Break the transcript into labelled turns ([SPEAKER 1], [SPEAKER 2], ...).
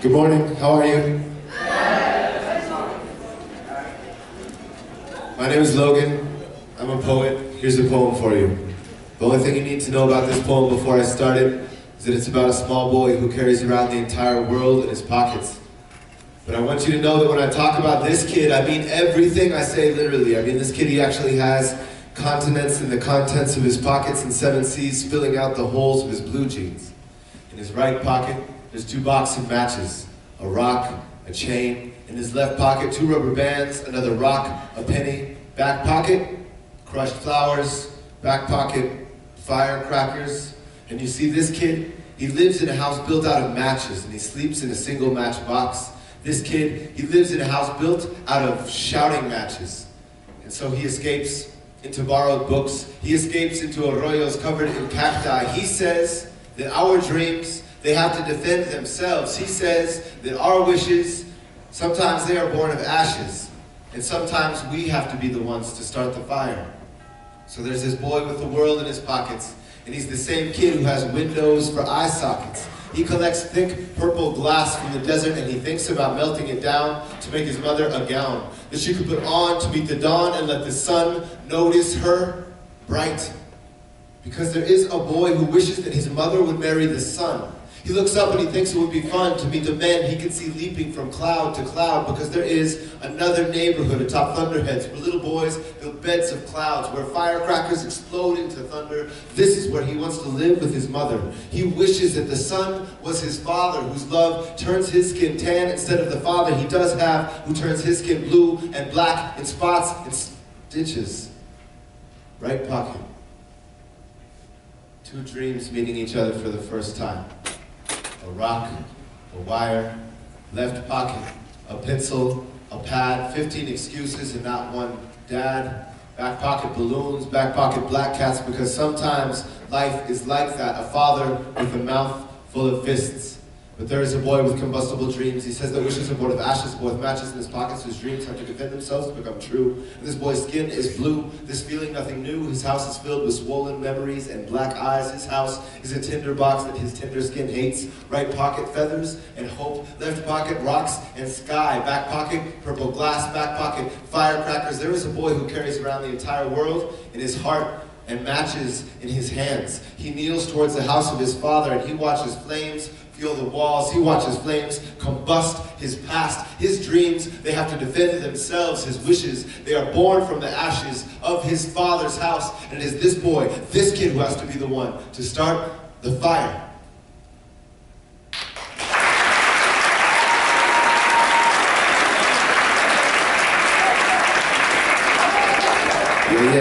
[SPEAKER 1] Good morning, how are you? My name is Logan, I'm a poet. Here's a poem for you. The only thing you need to know about this poem before I start it is that it's about a small boy who carries around the entire world in his pockets. But I want you to know that when I talk about this kid, I mean everything I say literally. I mean this kid, he actually has continents and the contents of his pockets and 7 seas filling out the holes of his blue jeans. In his right pocket, there's 2 boxes of matches, a rock, a chain. In his left pocket, 2 rubber bands, another rock, a penny. Back pocket, crushed flowers. Back pocket, firecrackers. And you see this kid, he lives in a house built out of matches and he sleeps in a single match box. This kid, he lives in a house built out of shouting matches. And so he escapes into borrowed books. He escapes into arroyos covered in cacti. He says that our dreams, they have to defend themselves. He says that our wishes, sometimes they are born of ashes, and sometimes we have to be the ones to start the fire. So there's this boy with the world in his pockets, and he's the same kid who has windows for eye sockets. He collects thick purple glass from the desert, and he thinks about melting it down to make his mother a gown that she could put on to meet the dawn and let the sun notice her bright. Because there is a boy who wishes that his mother would marry the sun. He looks up and he thinks it would be fun to meet the men he can see leaping from cloud to cloud, because there is another neighborhood atop thunderheads where little boys build beds of clouds, where firecrackers explode into thunder. This is where he wants to live with his mother. He wishes that the sun was his father, whose love turns his skin tan instead of the father he does have, who turns his skin blue and black in spots and stitches. Right pocket. 2 dreams meeting each other for the first time. A rock, a wire, left pocket, a pencil, a pad, 15 excuses and not one dad. Back pocket balloons, back pocket black cats, because sometimes life is like that, a father with a mouth full of fists. But there is a boy with combustible dreams. He says that wishes are born of ashes, but with matches in his pockets, whose dreams have to defend themselves to become true. And this boy's skin is blue, this feeling nothing new. His house is filled with swollen memories and black eyes. His house is a tinder box that his tender skin hates. Right pocket, feathers and hope. Left pocket, rocks and sky. Back pocket, purple glass. Back pocket, firecrackers. There is a boy who carries around the entire world in his heart and matches in his hands. He kneels towards the house of his father and he watches flames feel the walls. He watches flames combust his past. His dreams, they have to defend themselves. His wishes, they are born from the ashes of his father's house. And it is this boy, this kid, who has to be the one to start the fire. Yeah.